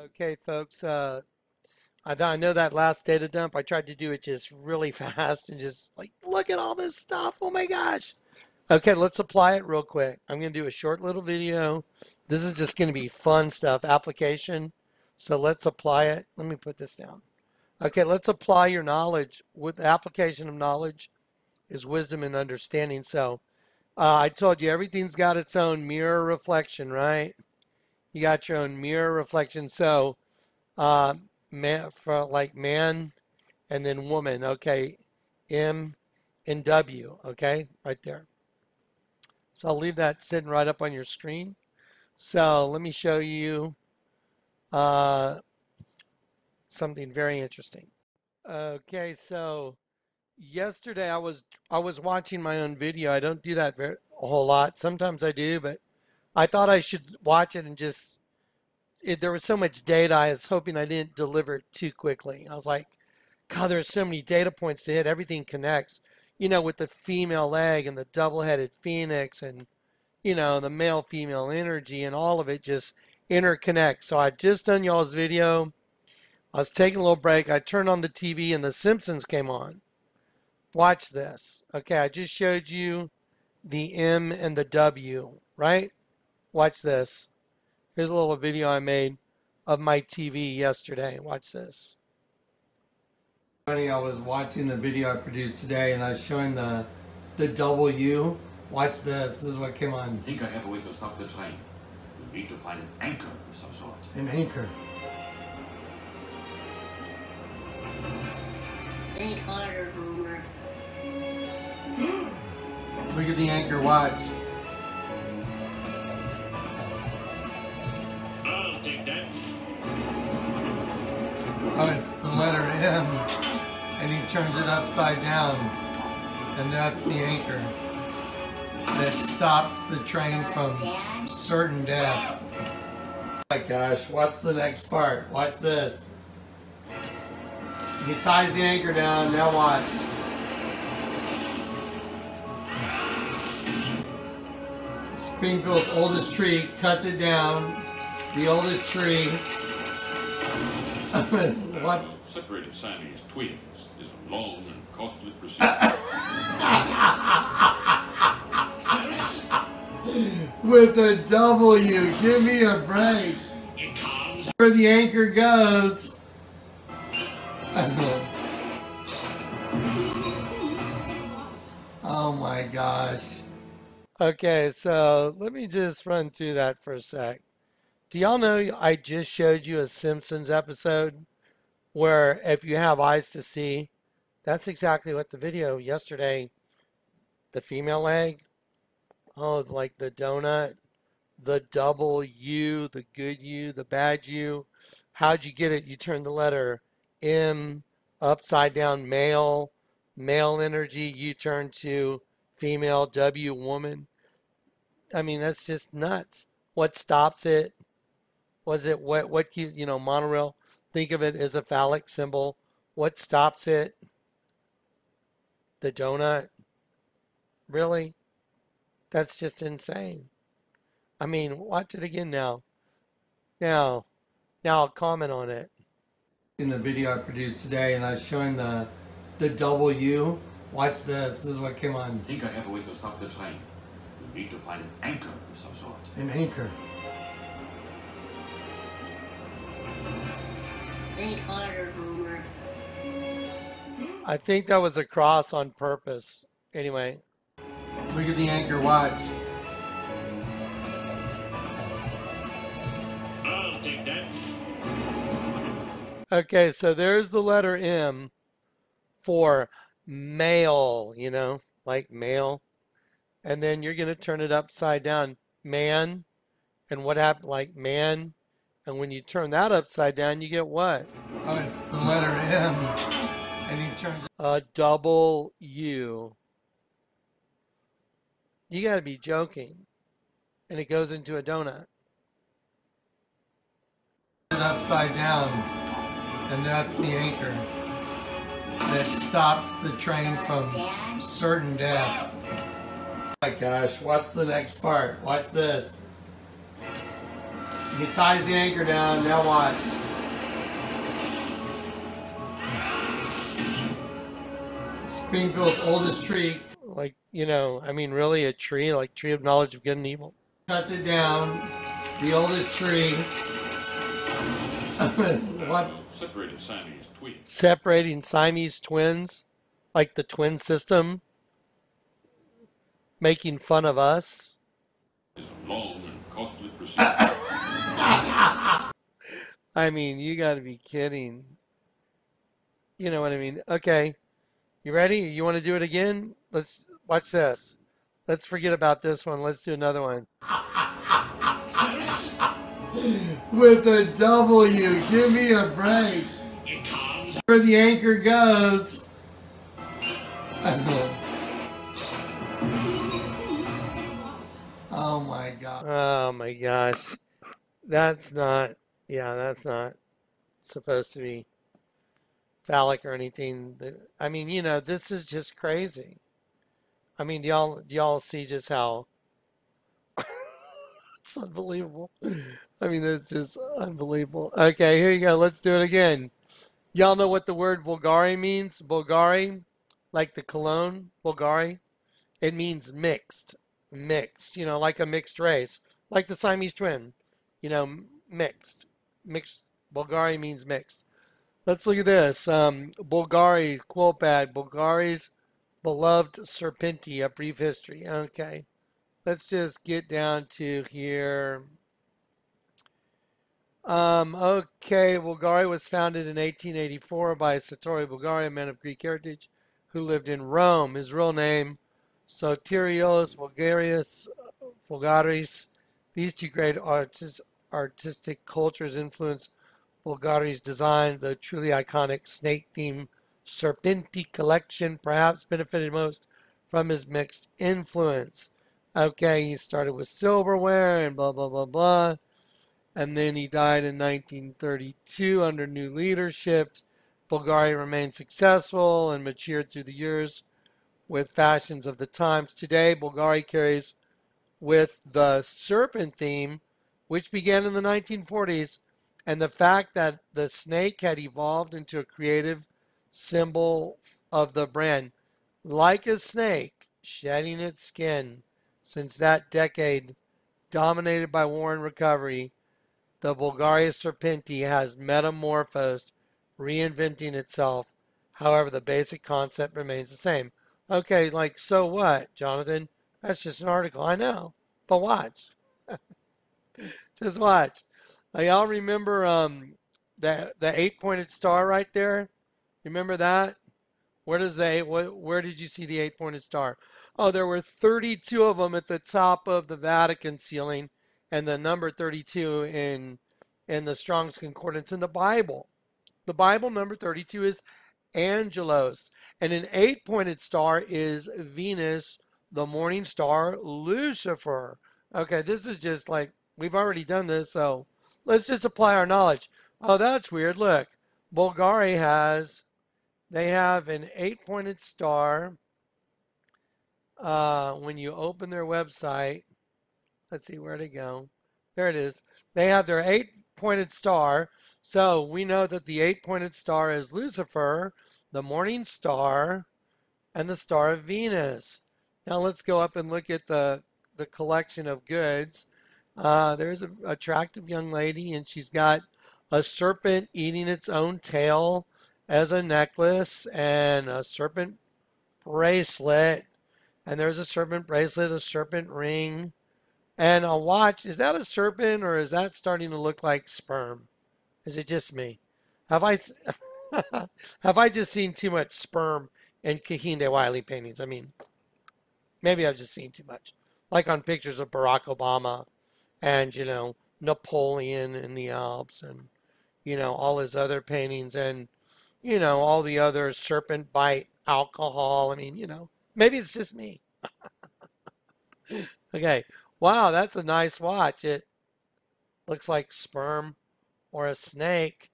Okay, folks, I know that last data dump, I tried to do it just really fast and just like, look at all this stuff. Oh my gosh. Okay, let's apply it real quick. I'm going to do a short little video. This is just going to be fun stuff, application. So let's apply it. Let me put this down. Okay, let's apply your knowledge. With the application of knowledge is wisdom and understanding. So I told you everything's got its own mirror reflection, right? You got your own mirror reflection. So man, for like man and then woman, okay, M and W, okay, right there. So I'll leave that sitting right up on your screen. So let me show you something very interesting. Okay, so yesterday I was watching my own video. I don't do that a whole lot. Sometimes I do, but I thought I should watch it and just there was so much data. I was hoping I didn't deliver it too quickly. I was like, God, there's so many data points to hit. Everything connects, you know, with the female egg and the double-headed phoenix and, you know, the male-female energy and all of it just interconnects. So I just done y'all's video. I was taking a little break. I turned on the TV and The Simpsons came on. Watch this. Okay, I just showed you the M and the W, right? Watch this. Here's a little video I made of my TV yesterday. Watch this. Funny, I was watching the video I produced today and I was showing the W. Watch this. This is what came on. I think I have a way to stop the train. We need to find an anchor of some sort. An anchor. Think harder, Homer. Look at the anchor. Watch. I'll take that. Oh, it's the letter M, and he turns it upside down, and that's the anchor that stops the train from certain death. Oh my gosh, what's the next part? Watch this. He ties the anchor down, now watch. Springfield's oldest tree cuts it down. The oldest tree. What? Separating Sammy's twins is a long and costly procedure. With a W, give me a break. Where the anchor goes. Oh my gosh. Okay, so let me just run through that for a sec. Do y'all know I just showed you a Simpsons episode where if you have eyes to see, that's exactly what the video yesterday, the female egg, oh, like the donut, the double U, the good U, the bad U. How'd you get it? You turn the letter M upside down, male energy, you turn to female, W, woman. I mean, that's just nuts. What stops it? Was it what keeps, you know, monorail? Think of it as a phallic symbol. What stops it? The donut? Really? That's just insane. I mean, watch it again now. Now I'll comment on it. In the video I produced today, and I was showing the W. Watch this. This is what came on. I think I have a way to stop the train. We need to find an anchor of some sort. An anchor. Think harder, Homer. I think that was a cross on purpose. Anyway, look at the anchor. Watch. I'll take that. Okay, so there's the letter M for male, you know, like male. And then you're going to turn it upside down, man. And what happened, like man. And when you turn that upside down, you get what? Oh, it's the letter M. And he turns a double U. You got to be joking. And it goes into a donut. Upside down. And that's the anchor that stops the train from certain death. Oh my gosh, what's the next part? Watch this. He ties the anchor down. Now watch. Springfield's oldest tree. Like, I mean, really a tree, like tree of knowledge of good and evil. Cuts it down. The oldest tree. What? Separating Siamese twins. Separating Siamese twins, like the twin system, making fun of us. Is a long and costly procedure. I mean, you got to be kidding. You know what I mean? Okay, you ready? You want to do it again? Let's watch this. Let's forget about this one. Let's do another one. With a W, give me a break. Where the anchor goes. Oh my God. Oh my gosh. That's not supposed to be phallic or anything. I mean, this is just crazy. I mean, do y'all see just how it's unbelievable? I mean, it's just unbelievable. Okay, here you go. Let's do it again. Y'all know what the word Bulgari means? Bulgari, like the cologne, Bulgari. It means mixed. Mixed, like a mixed race. Like the Siamese twin, mixed. Mixed. Bulgari means mixed. Let's look at this. Bulgari, quote pad, Bulgari's beloved serpenti, a brief history. Okay. Let's just get down to here. Okay, Bulgaria was founded in 1884 by Satori Bulgaria, a man of Greek heritage, who lived in Rome. His real name, Sotirios Bulgaris. These two great artistic cultures influenced Bulgari's design. The truly iconic snake-themed Serpenti collection perhaps benefited most from his mixed influence. Okay, he started with silverware and blah, blah, blah, blah. And then he died in 1932 under new leadership. Bulgaria remained successful and matured through the years with fashions of the times. Today, Bulgaria carries with the serpent theme, which began in the 1940s, and the fact that the snake had evolved into a creative symbol of the brand. Like a snake shedding its skin since that decade dominated by war and recovery, the Bulgaria Serpenti has metamorphosed, reinventing itself. However, the basic concept remains the same. Okay, like, so what, Jonathan? That's just an article. I know. But watch. Just watch. Y'all remember the eight-pointed star right there? Remember that? Where did you see the eight-pointed star? Oh, there were 32 of them at the top of the Vatican ceiling, and the number 32 in the Strong's Concordance in the Bible. The Bible number 32 is Angelos, and an eight-pointed star is Venus, the morning star Lucifer. Okay, this is just like we've already done this, so let's just apply our knowledge. Oh, that's weird. Look, Bulgaria they have an eight-pointed star. When you open their website, let's see where to go. There it is. They have their eight-pointed star. So we know that the eight-pointed star is Lucifer, the morning star, and the star of Venus. Now let's go up and look at the collection of goods. There's an attractive young lady, and she's got a serpent eating its own tail as a necklace, and a serpent bracelet. And there's a serpent bracelet, a serpent ring, and a watch. Is that a serpent, or is that starting to look like sperm? Is it just me? Have I have I just seen too much sperm in Kehinde Wiley paintings? I mean, maybe I've just seen too much. Like on pictures of Barack Obama and, Napoleon in the Alps and, all his other paintings and, all the other serpent bite alcohol. I mean, maybe it's just me. Okay. Wow, that's a nice watch. It looks like sperm or a snake.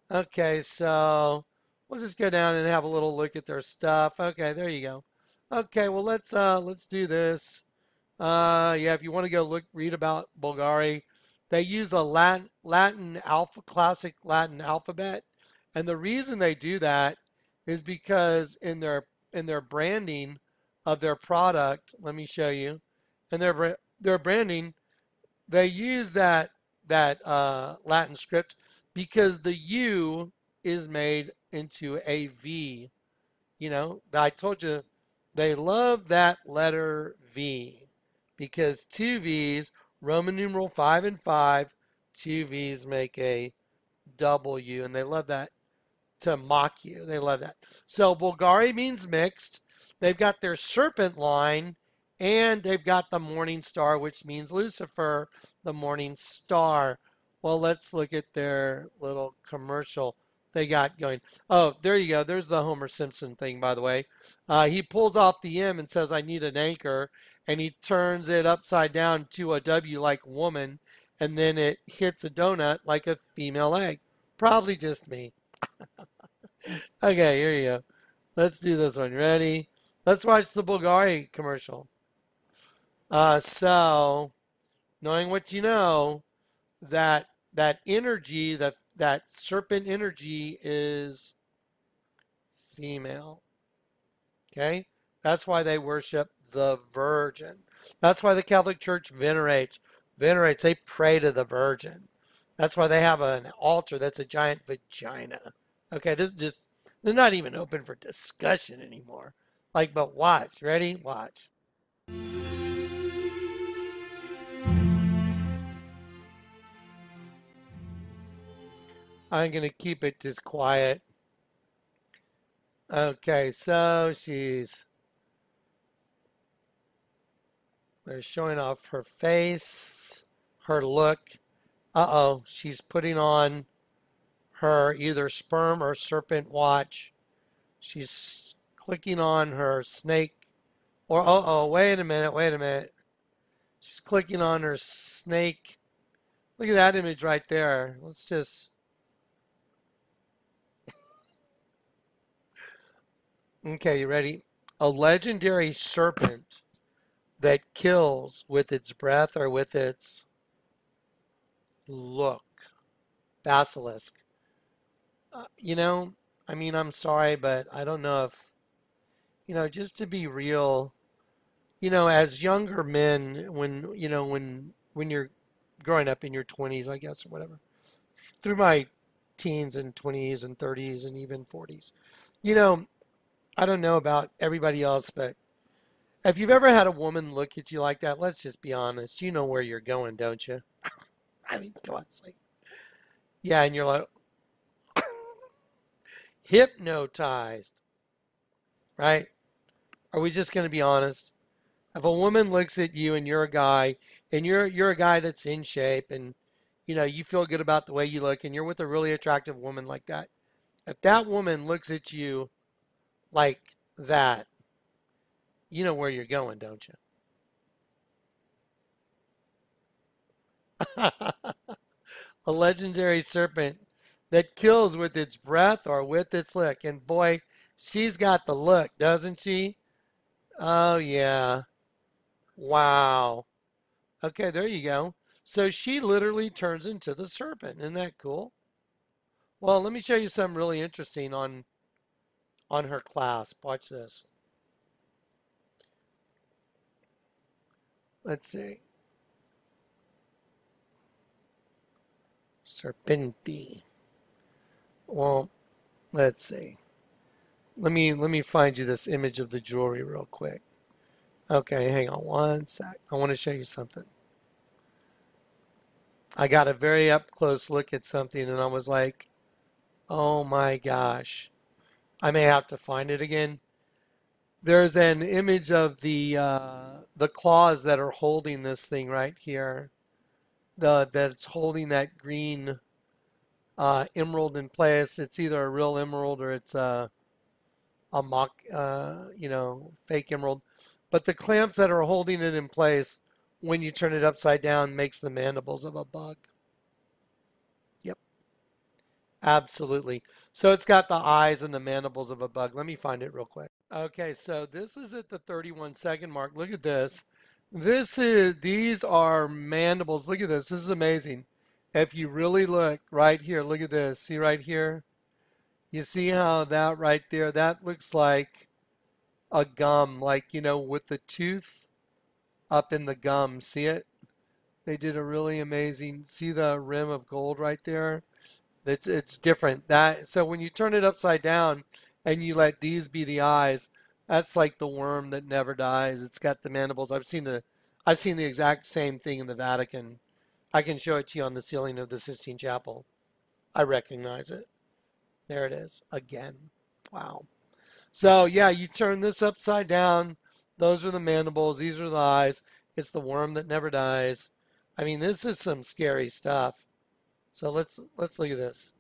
Okay, so we'll just go down and have a little look at their stuff. Okay, there you go. Okay, well let's do this. Yeah, if you want to go read about Bulgari, They use a Latin alpha, classic Latin alphabet, and the reason they do that is because in their branding of their product, let me show you, in their branding, they use that Latin script because the U is made into a V. You know, I told you they love that letter V because two V's, Roman numeral 5 and 5, two V's make a W, and they love that to mock you. They love that. So Bulgari means mixed. They've got their serpent line, and they've got the morning star, which means Lucifer, the morning star. Well, let's look at their little commercial they got going. Oh, there you go. There's the Homer Simpson thing, by the way. He pulls off the M and says, I need an anchor. And he turns it upside down to a W like woman. And then it hits a donut like a female egg. Probably just me. Okay, here you go. Let's do this one. Ready? Let's watch the Bulgari commercial. So, knowing what you know, that energy, that serpent energy is female. Okay? That's why they worship the Virgin. That's why the Catholic Church venerates. They pray to the Virgin. That's why they have an altar that's a giant vagina. Okay, this is not even open for discussion anymore. Like, but watch. Ready? Watch. I'm gonna keep it just quiet. Okay, so they're showing off her face, her look. Uh-oh, she's putting on her either sperm or serpent watch. She's clicking on her snake. Or, uh-oh, wait a minute. She's clicking on her snake. Look at that image right there. Let's just... Okay, you ready? A legendary serpent that kills with its breath or with its look. Basilisk. You know, I mean, I'm sorry, but I don't know if, just to be real, as younger men, when you're growing up in your 20s, I guess, or whatever, through my teens and 20s and 30s and even 40s, you know, I don't know about everybody else, but if you've ever had a woman look at you like that, let's just be honest, you know where you're going, don't you? I mean, come on, it's like, yeah, and you're like, hypnotized, right? Are we just going to be honest? If a woman looks at you and you're a guy and you're a guy that's in shape and you feel good about the way you look and you're with a really attractive woman like that, if that woman looks at you like that, you know where you're going, don't you? A legendary serpent that kills with its breath or with its look. And boy, she's got the look, doesn't she? Oh, yeah. Wow. Okay, there you go. So she literally turns into the serpent. Isn't that cool? Well, let me show you something really interesting on her clasp. Watch this. Let's see. Serpenti. Well, let's see. Let me find you this image of the jewelry real quick. Okay, hang on one sec. I want to show you something. I got a very up close look at something and I was like, oh my gosh. I may have to find it again. There's an image of the claws that are holding this thing right here. That's holding that green emerald in place. It's either a real emerald or it's a mock, fake emerald. But the clamps that are holding it in place when you turn it upside down makes the mandibles of a bug. Yep, absolutely. So it's got the eyes and the mandibles of a bug. Let me find it real quick. Okay, so this is at the 31-second mark. Look at this. These are mandibles. Look at this. This is amazing. If you really look right here, look at this. See right here? You see how that right there, that looks like a gum, like, with the tooth up in the gum. See it? They did a really amazing, see the rim of gold right there? It's different. That so when you turn it upside down and you let these be the eyes, that's like the worm that never dies. It's got the mandibles. I've seen the exact same thing in the Vatican. I can show it to you on the ceiling of the Sistine Chapel. I recognize it. There it is again. Wow. So yeah, you turn this upside down. Those are the mandibles. These are the eyes. It's the worm that never dies. I mean, this is some scary stuff. So let's look at this.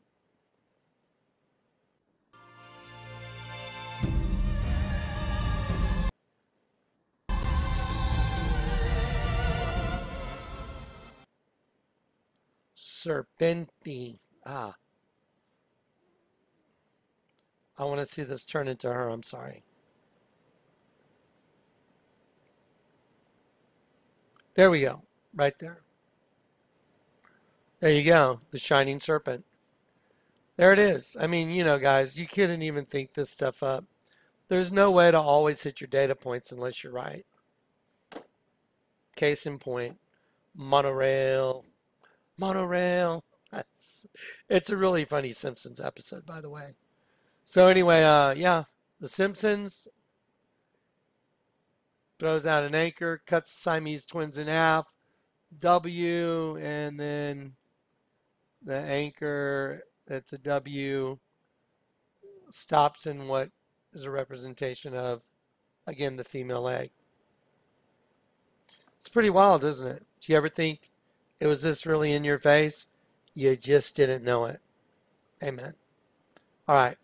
Serpenti. Ah, I want to see this turn into her. I'm sorry. There we go. Right there. There you go. The shining serpent. There it is. I mean, guys, you couldn't even think this stuff up. There's no way to always hit your data points unless you're right. Case in point, monorail, monorail. It's a really funny Simpsons episode, by the way. So anyway, yeah, the Simpsons throws out an anchor, cuts the Siamese twins in half, W, and then the anchor that's a W stops in what is a representation of, again, the female egg. It's pretty wild, isn't it? Do you ever think it was this really in your face? You just didn't know it. Amen. All right.